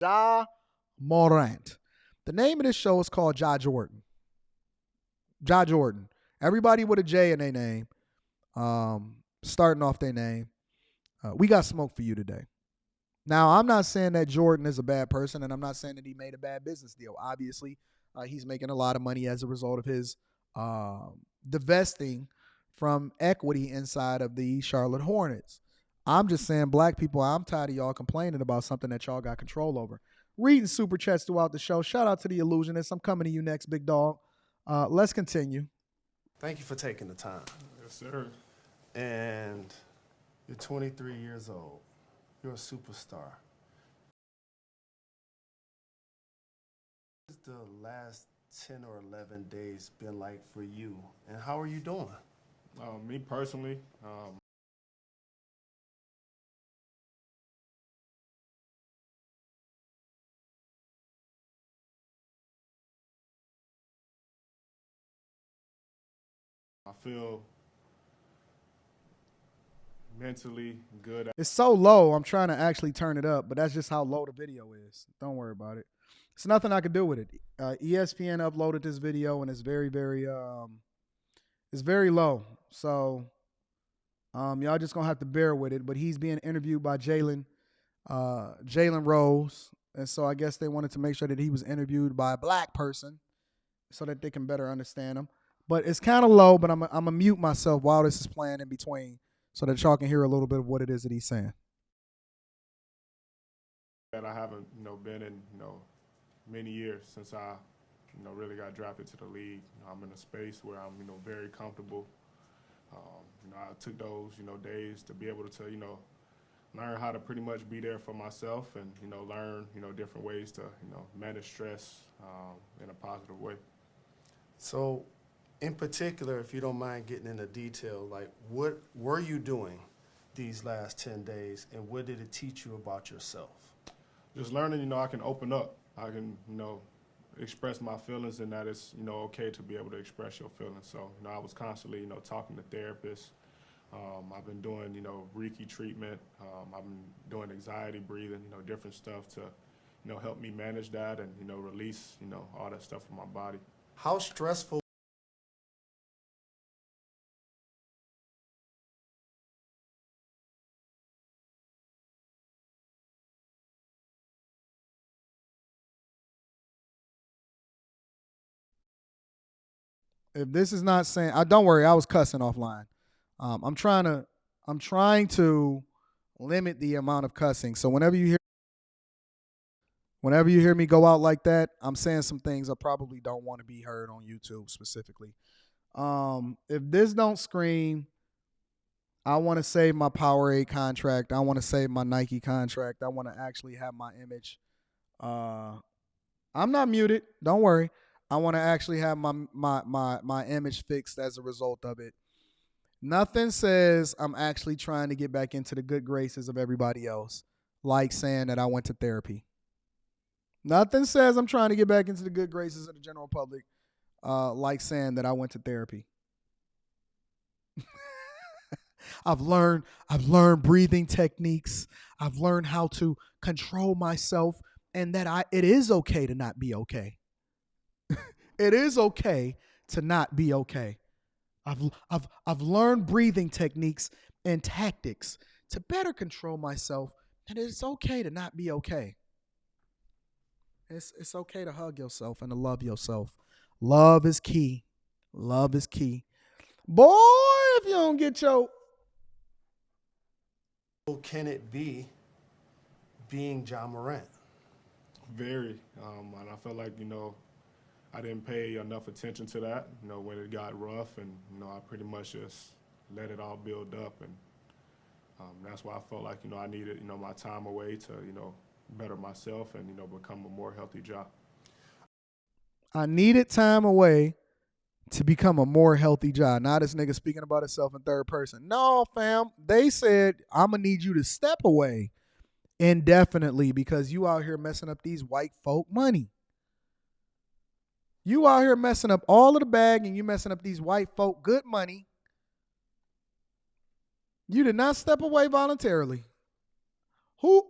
Ja Morant. The name of this show is called Ja Jordan. Ja Jordan. Everybody with a J in their name, starting off their name. We got smoke for you today. Now, I'm not saying that Jordan is a bad person, and I'm not saying that he made a bad business deal. Obviously, he's making a lot of money as a result of his divesting from equity inside of the Charlotte Hornets. I'm just saying, black people, I'm tired of y'all complaining about something that y'all got control over. Reading super chats throughout the show. Shout out to the Illusionist. I'm coming to you next, big dog. Let's continue. Thank you for taking the time. Yes, sir. And you're 23 years old. You're a superstar. What has the last 10 or 11 days been like for you, and how are you doing? Me personally, I feel mentally good. It's so low, I'm trying to actually turn it up, but that's just how low the video is. Don't worry about it. It's nothing I can do with it. ESPN uploaded this video, and it's very low. So y'all just gonna have to bear with it. But he's being interviewed by Jalen Rose, and so I guess they wanted to make sure that he was interviewed by a black person so that they can better understand him. But it's kind of low. But I'm gonna mute myself while this is playing in between, so that y'all can hear a little bit of what it is that he's saying. That I haven't, been in, many years since I, really got drafted to the league. I'm in a space where I'm, very comfortable. I took those, days to be able to, learn how to pretty much be there for myself and, learn, different ways to, manage stress in a positive way. So, in particular, if you don't mind getting into detail, like what were you doing these last 10 days, and what did it teach you about yourself? Just learning, I can open up. I can, express my feelings, and that it's, okay to be able to express your feelings. So, I was constantly, talking to therapists. I've been doing, Reiki treatment. I've been doing anxiety breathing, different stuff to, help me manage that and, release, all that stuff from my body. How stressful? If this is not saying, don't worry, I was cussing offline. I'm trying to limit the amount of cussing. So whenever you hear me go out like that, I'm saying some things I probably don't want to be heard on YouTube specifically. If this don't scream, I want to save my Powerade contract. I want to save my Nike contract. I want to actually have my image. I'm not muted. Don't worry. I want to actually have my image fixed as a result of it. Nothing says I'm actually trying to get back into the good graces of everybody else, like saying that I went to therapy. Nothing says I'm trying to get back into the good graces of the general public, like saying that I went to therapy. I've learned breathing techniques. I've learned how to control myself, and that it is okay to not be okay. It is okay to not be okay. I've learned breathing techniques and tactics to better control myself, and it's okay to not be okay. It's okay to hug yourself and to love yourself. Love is key. Love is key. Boy, if you don't get your... Can it be being Ja Morant? Very. And I felt like, I didn't pay enough attention to that, when it got rough, and, I pretty much just let it all build up. And that's why I felt like, I needed, my time away to, better myself and, become a more healthy Ja. I needed time away to become a more healthy Ja. Now this nigga speaking about himself in third person. No, fam. They said, I'm going to need you to step away indefinitely because you out here messing up these white folk money. You out here messing up all of the bag, and you messing up these white folk good money. You did not step away voluntarily. Who?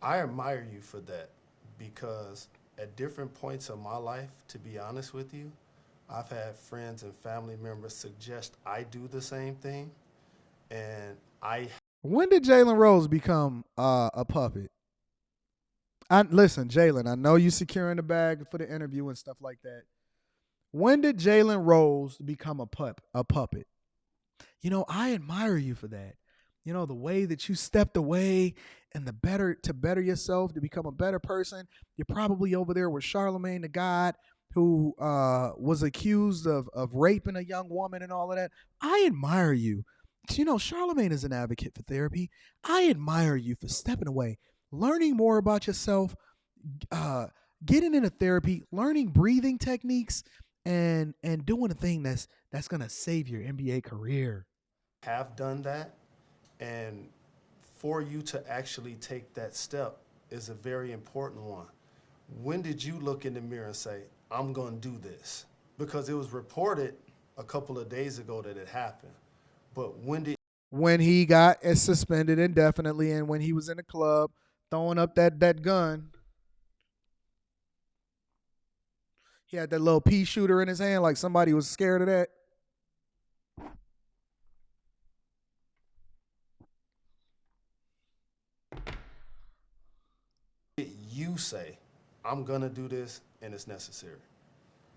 I admire you for that because at different points of my life, to be honest with you, I've had friends and family members suggest I do the same thing, and I When did Jalen Rose become a puppet? Listen, Jalen, I know you securing the bag for the interview and stuff like that. When did Jalen Rose become a puppet? I admire you for that. The way that you stepped away and to better yourself, to become a better person. You're probably over there with Charlemagne the God, who was accused of raping a young woman and all of that. I admire you. Charlemagne is an advocate for therapy. I admire you for stepping away, learning more about yourself, uh, getting into therapy, learning breathing techniques, and doing a thing that's gonna save your NBA career. have done that, and for you to actually take that step is a very important one. When did you look in the mirror and say, I'm going to do this? Because it was reported a couple of days ago that it happened. But When he got suspended indefinitely, and when he was in the club throwing up that gun, he had that little pea shooter in his hand, like somebody was scared of that. did you say, I'm going to do this and it's necessary?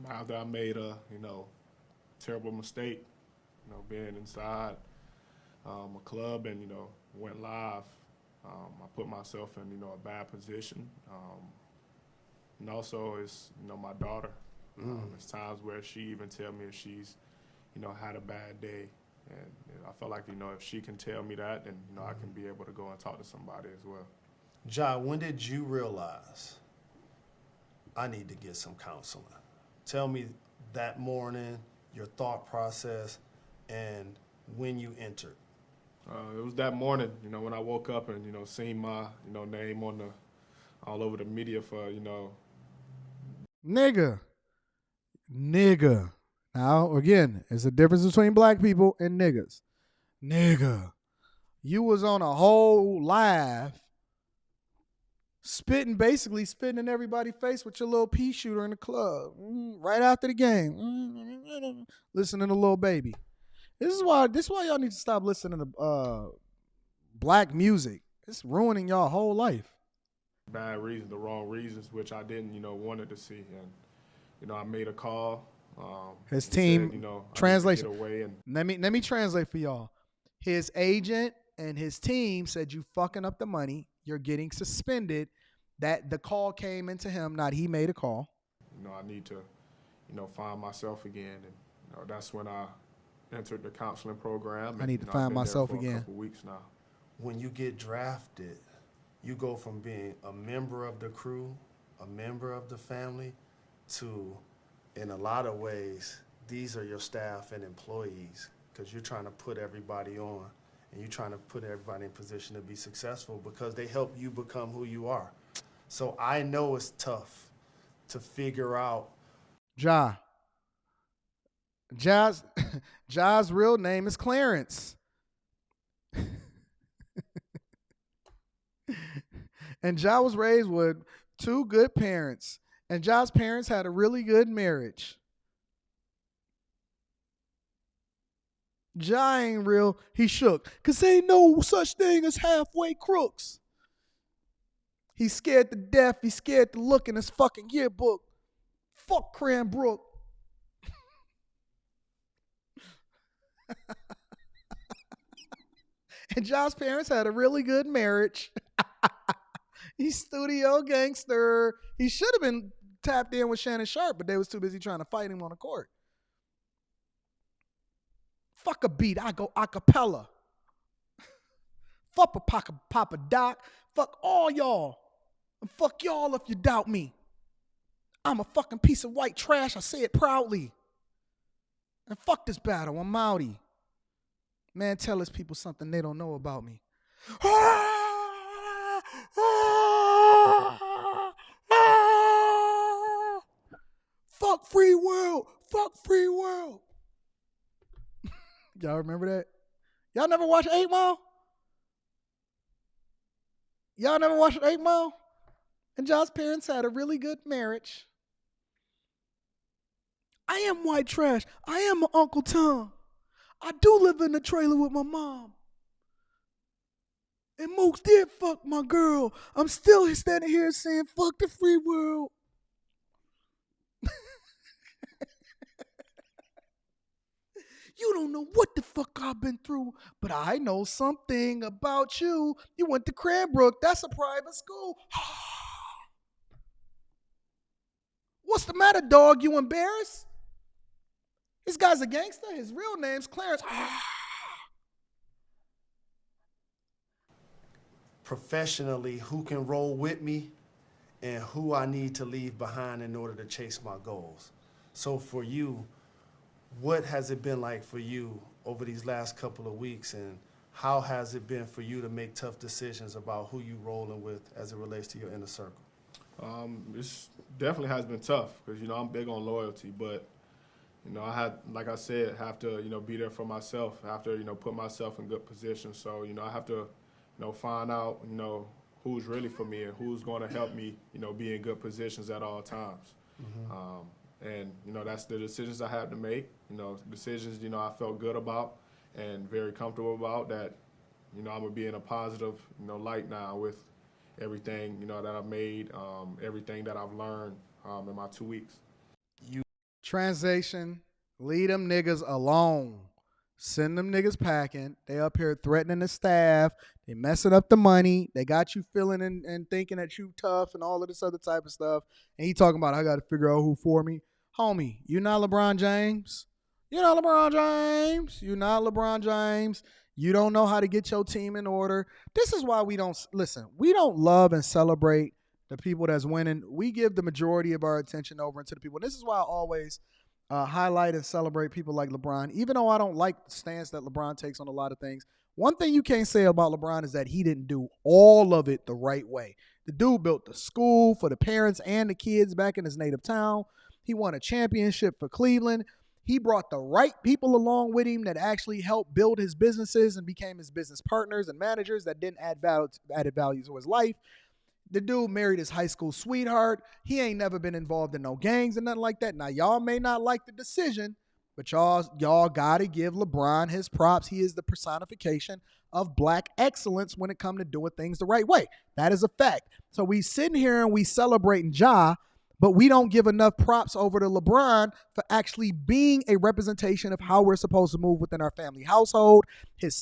After I made a, terrible mistake, being inside a club and, went live, I put myself in, a bad position. And also it's, my daughter. There's times where she even tell me if she's, had a bad day. And I felt like, if she can tell me that, then, I can be able to go and talk to somebody as well. John, when did you realize I need to get some counseling? Tell me that morning, your thought process, and when you entered. It was that morning, when I woke up and, seen my, name on all over the media for, Nigga. Now, again, there's a difference between black people and niggas. Nigga. You was on a whole live basically spitting in everybody's face with your little pea shooter in the club right after the game. Listening to Lil Baby. This is why y'all need to stop listening to black music. It's ruining y'all whole life. Bad reasons, the wrong reasons, which I didn't, wanted to see. And, I made a call. His team, said, translation. I need to get away and Let me translate for y'all. His agent and his team said, you fucking up the money. You're getting suspended. That the call came into him, not he made a call. I need to, find myself again. And, that's when I entered the counseling program. I need to find myself again. For a couple weeks now. When you get drafted, you go from being a member of the crew, a member of the family, to, in a lot of ways, these are your staff and employees, because you're trying to put everybody on and you're trying to put everybody in position to be successful because they help you become who you are. So I know it's tough to figure out. Ja's real name is Clarence. And Ja was raised with two good parents. And Ja's parents had a really good marriage. Ja ain't real. He shook. Because ain't no such thing as halfway crooks. He's scared to death. He's scared to look in his fucking yearbook. Fuck Cranbrook. And Ja's parents had a really good marriage. He's studio gangster. He should have been tapped in with Shannon Sharp, but they was too busy trying to fight him on the court. Fuck a beat. I go a cappella. Fuck a Papa Doc. Fuck all y'all. And fuck y'all if you doubt me. I'm a fucking piece of white trash. I say it proudly. And fuck this battle. I'm outie. Man, tell his people something they don't know about me. Fuck free world. Fuck free world. Y'all remember that? Y'all never watch 8 Mile? Y'all never watched 8 Mile? And Ja's parents had a really good marriage. I am white trash. I am Uncle Tom. I do live in a trailer with my mom. And Mooks did fuck my girl. I'm still standing here saying fuck the free world. You don't know what the fuck I've been through, but I know something about you. You went to Cranbrook. That's a private school. What's the matter, dog? You embarrassed? This guy's a gangster. His real name's Clarence. Professionally, who can roll with me and who I need to leave behind in order to chase my goals. So for you, what has it been like for you over these last couple of weeks, and how has it been for you to make tough decisions about who you rolling with as it relates to your inner circle? This definitely has been tough because, I'm big on loyalty, but, I had, like I said, have to, be there for myself. I have to, put myself in good position. So, I have to, find out, who's really for me and who's going to help me, be in good positions at all times. And, that's the decisions I had to make, decisions, I felt good about and very comfortable about that, I'm going to be in a positive, light now with everything, that I've made, everything that I've learned in my 2 weeks. Translation, leave them niggas alone. Send them niggas packing. They up here threatening the staff. They messing up the money. They got you feeling and thinking that you tough and all of this other type of stuff. And he talking about, I got to figure out who for me. Homie, you not LeBron James. You're not LeBron James. You're not LeBron James. You don't know how to get your team in order. This is why we don't love and celebrate the people that's winning. We give the majority of our attention over into the people. And this is why I always highlight and celebrate people like LeBron. Even though I don't like the stance that LeBron takes on a lot of things, one thing you can't say about LeBron is that he didn't do all of it the right way. The dude built the school for the parents and the kids back in his native town. He won a championship for Cleveland. He brought the right people along with him that actually helped build his businesses and became his business partners and managers that didn't added value to his life. The dude married his high school sweetheart. He ain't never been involved in no gangs and nothing like that. Now, y'all may not like the decision, but y'all got to give LeBron his props. He is the personification of black excellence when it comes to doing things the right way. That is a fact. So we sitting here and we celebrating Ja, but we don't give enough props over to LeBron for actually being a representation of how we're supposed to move within our family household. His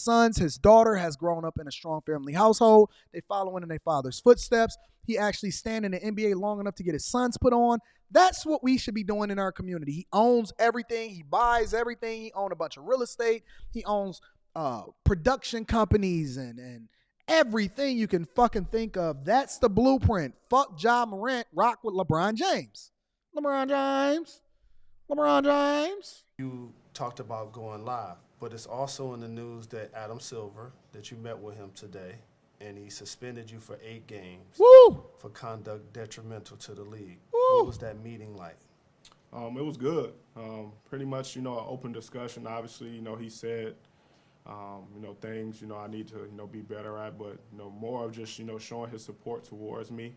daughter has grown up in a strong family household. They following in their father's footsteps. He actually staying in the NBA long enough to get his sons put on. That's what we should be doing in our community. He owns everything. He buys everything. He owns a bunch of real estate. He owns production companies and everything you can fucking think of. That's the blueprint. Fuck Ja Morant, rock with LeBron James. LeBron James. LeBron James. You talked about going live, but it's also in the news that Adam Silver, that you met with him today, and he suspended you for 8 games for conduct detrimental to the league. What was that meeting like? It was good. Pretty much, an open discussion. Obviously, he said, things, I need to, be better at, but, more of just, showing his support towards me,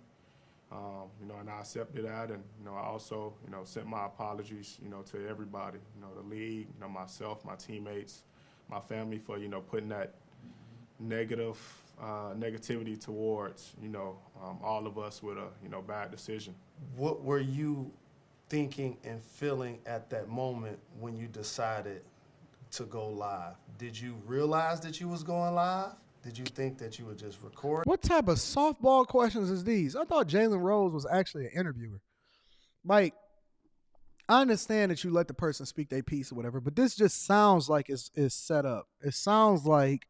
and I accepted that. And, I also, sent my apologies, to everybody, the league, myself, my teammates, my family for, putting that negativity towards, all of us with a, bad decision. What were you thinking and feeling at that moment when you decided to go live? Did you realize that you was going live? Did you think that you would just record? What type of softball questions is these? I thought Jalen Rose was actually an interviewer. Like, I understand that you let the person speak their piece or whatever, but this just sounds like it's set up. It sounds like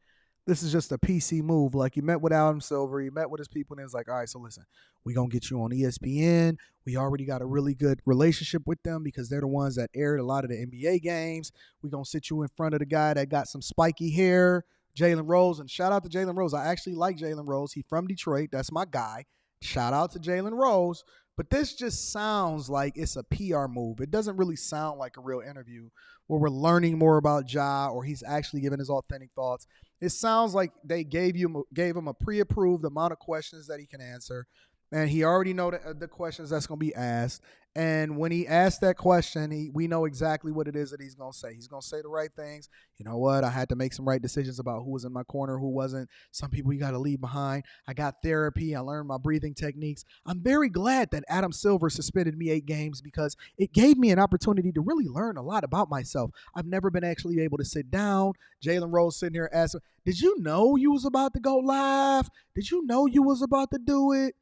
this is just a PC move. Like, you met with Adam Silver, you met with his people, and it's like, all right, so listen, we're going to get you on ESPN. We already got a really good relationship with them because they're the ones that aired a lot of the NBA games. We're going to sit you in front of the guy that got some spiky hair, Jalen Rose. And shout out to Jalen Rose. I actually like Jalen Rose. He's from Detroit. That's my guy. Shout out to Jalen Rose. But this just sounds like it's a PR move. It doesn't really sound like a real interview where we're learning more about Ja or he's actually giving his authentic thoughts. It sounds like they gave him a pre-approved amount of questions that he can answer, and he already know the questions that's going to be asked. And when he asks that question, we know exactly what it is that he's going to say. He's going to say the right things. You know what? I had to make some right decisions about who was in my corner, who wasn't. Some people you got to leave behind. I got therapy. I learned my breathing techniques. I'm very glad that Adam Silver suspended me 8 games because it gave me an opportunity to really learn a lot about myself. I've never been actually able to sit down. Jalen Rose sitting here asking, did you know you was about to go live? Did you know you was about to do it?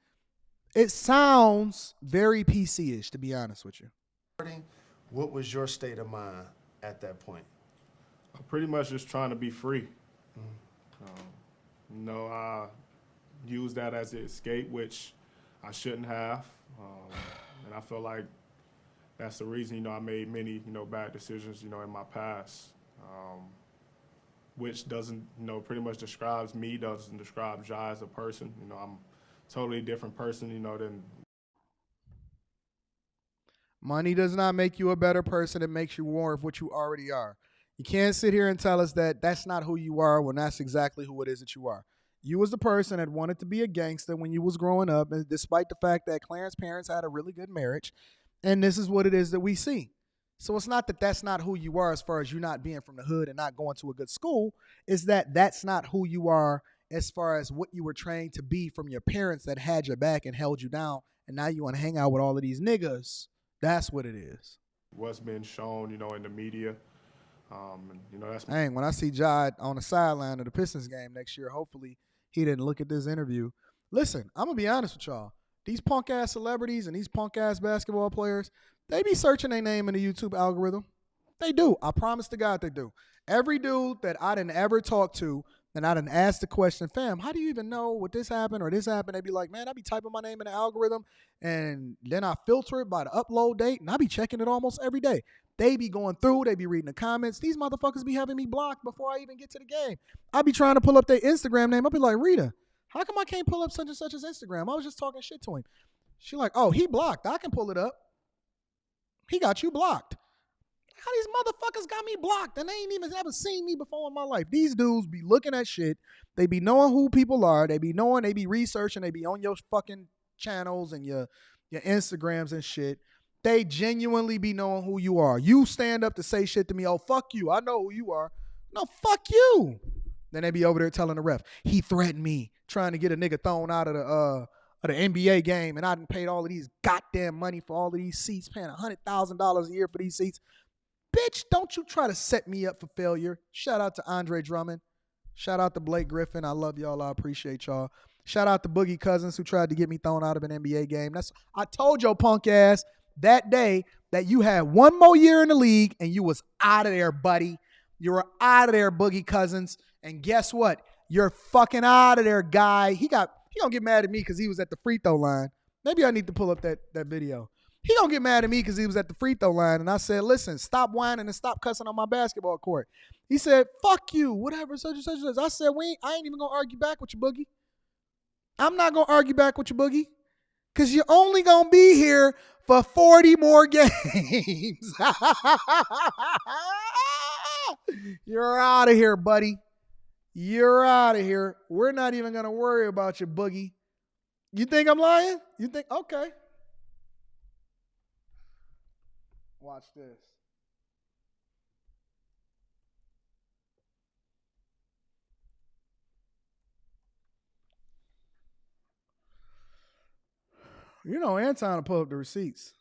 It sounds very PC-ish, to be honest with you. What was your state of mind at that point? I'm pretty much just trying to be free. I used that as an escape, which I shouldn't have. And I feel like that's the reason, I made many, bad decisions, in my past, which doesn't, pretty much describes me, doesn't describe Jai as a person. I'm totally different person, than. Money does not make you a better person. It makes you more of what you already are. You can't sit here and tell us that that's not who you are when that's exactly who it is that you are. You was the person that wanted to be a gangster when you was growing up, and despite the fact that Clarence's parents had a really good marriage, and this is what it is that we see. So it's not that that's not who you are as far as you not being from the hood and not going to a good school. It's that that's not who you are as far as what you were trained to be from your parents that had your back and held you down, and now you want to hang out with all of these niggas. That's what it is. What's been shown, in the media, that's. Dang, when I see Jai on the sideline of the Pistons game next year, hopefully he didn't look at this interview. Listen, I'm going to be honest with y'all. These punk-ass celebrities and these punk-ass basketball players, they be searching their name in the YouTube algorithm. They do. I promise to God they do. Every dude that I didn't ever talk to and I done asked the question, fam, how do you even know what this happened or this happened? They be like, man, I be typing my name in the algorithm and then I filter it by the upload date and I be checking it almost every day. They be going through, they be reading the comments. These motherfuckers be having me blocked before I even get to the game. I be trying to pull up their Instagram name. I'll be like, Rita, how come I can't pull up such and such as Instagram? I was just talking shit to him. She like, oh, he blocked. I can pull it up. He got you blocked. How these motherfuckers got me blocked and they ain't even ever seen me before in my life. These dudes be looking at shit. They be knowing who people are. They be knowing, they be researching. They be on your fucking channels and your Instagrams and shit. They genuinely be knowing who you are. You stand up to say shit to me, oh, fuck you. I know who you are. No, fuck you. Then they be over there telling the ref, he threatened me, trying to get a nigga thrown out of the NBA game, and I done paid all of these goddamn money for all of these seats, paying $100,000 a year for these seats. Bitch, don't you try to set me up for failure. Shout out to Andre Drummond. Shout out to Blake Griffin. I love y'all. I appreciate y'all. Shout out to Boogie Cousins who tried to get me thrown out of an NBA game. I told your punk ass that day that you had one more year in the league and you was out of there, buddy. You were out of there, Boogie Cousins. And guess what? You're fucking out of there, guy. He gonna get mad at me because he was at the free throw line. Maybe I need to pull up that video. He gonna get mad at me because he was at the free throw line. And I said, listen, stop whining and stop cussing on my basketball court. He said, fuck you, whatever, such and such and such. I said, I ain't even gonna argue back with you, Boogie. I'm not gonna argue back with you, Boogie. Because you're only gonna be here for 40 more games. You're out of here, buddy. You're out of here. We're not even gonna worry about you, Boogie. You think I'm lying? You think, okay. Watch this. You know, Anton will pull up the receipts.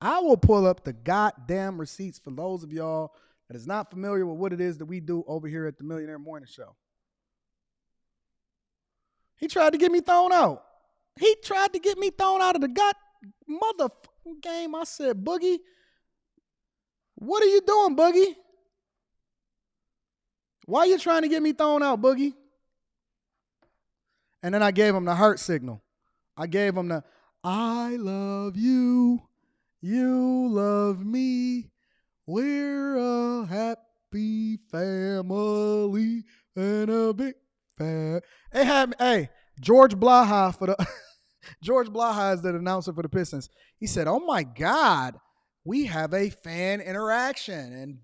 I will pull up the goddamn receipts for those of y'all that is not familiar with what it is that we do over here at the Millionaire Morning Show. He tried to get me thrown out. He tried to get me thrown out of the motherfucking game. I said, Boogie, what are you doing, Boogie? Why are you trying to get me thrown out, Boogie? And then I gave him the heart signal. I gave him the, I love you, you love me, we're a happy family and a big fan. Hey, George Blaha for the George Blaha is the announcer for the Pistons. He said, oh my God, we have a fan interaction. And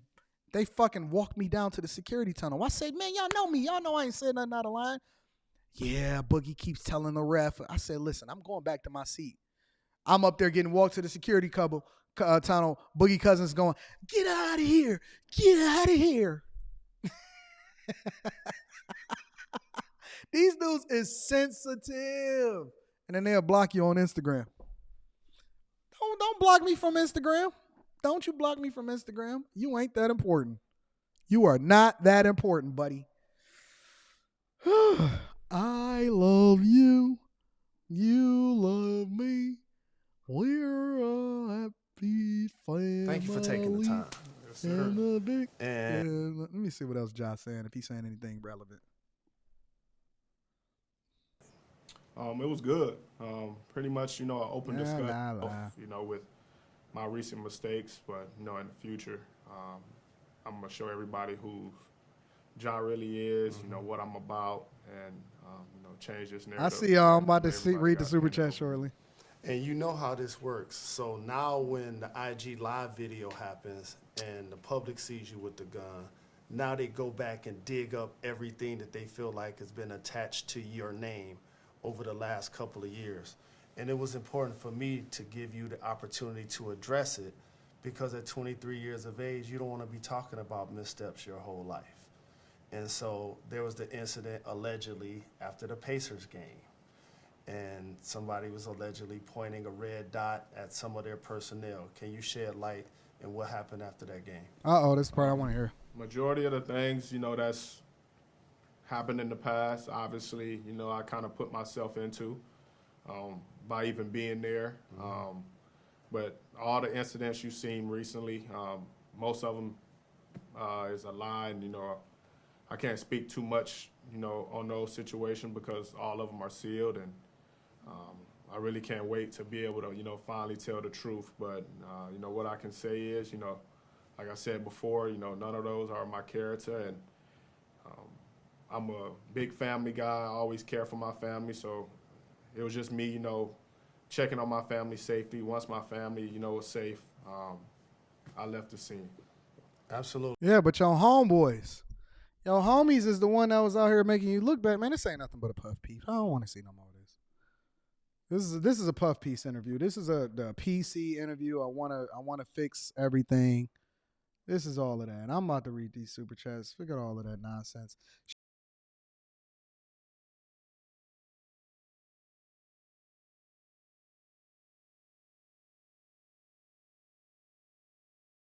They fucking walked me down to the security tunnel. I said, man, y'all know me. Y'all know I ain't said nothing out of line. Yeah, Boogie keeps telling the ref. I said, listen, I'm going back to my seat. I'm up there getting walked to the security tunnel. Boogie Cousins going, get out of here. Get out of here. These dudes is sensitive. And then they'll block you on Instagram. Don't block me from Instagram. Don't you block me from Instagram. You ain't that important. You are not that important, buddy. I love you. You love me. We're a happy family. Thank you for taking the time. Yes, sir. And Let me see what else Josh saying, if he's saying anything relevant. It was good. Pretty much, an open discussion, with my recent mistakes, but, in the future, I'm going to show everybody who John really is, what I'm about, and, change this narrative. I see y'all. I'm about to read the super chat shortly. And you know how this works. So now when the IG live video happens and the public sees you with the gun, now they go back and dig up everything that they feel like has been attached to your name over the last couple of years. And it was important for me to give you the opportunity to address it, because at 23 years of age, you don't want to be talking about missteps your whole life. And so there was the incident allegedly after the Pacers game. And somebody was allegedly pointing a red dot at some of their personnel. Can you shed light on what happened after that game? This part I want to hear. Majority of the things, that's happened in the past, obviously, I kind of put myself into by even being there. But all the incidents you've seen recently, most of them is a lie. And, I can't speak too much, on those situations because all of them are sealed. And I really can't wait to be able to, finally tell the truth. But, what I can say is, like I said before, none of those are my character. And I'm a big family guy. I always care for my family. So it was just me, checking on my family's safety. Once my family, was safe, I left the scene. Absolutely. Yeah, but your homeboys, your homies is the one that was out here making you look bad. Man, this ain't nothing but a puff piece. I don't want to see no more of this. This is a puff piece interview. This is the PC interview. I wanna fix everything. This is all of that. I'm about to read these super chats. Forget all of that nonsense.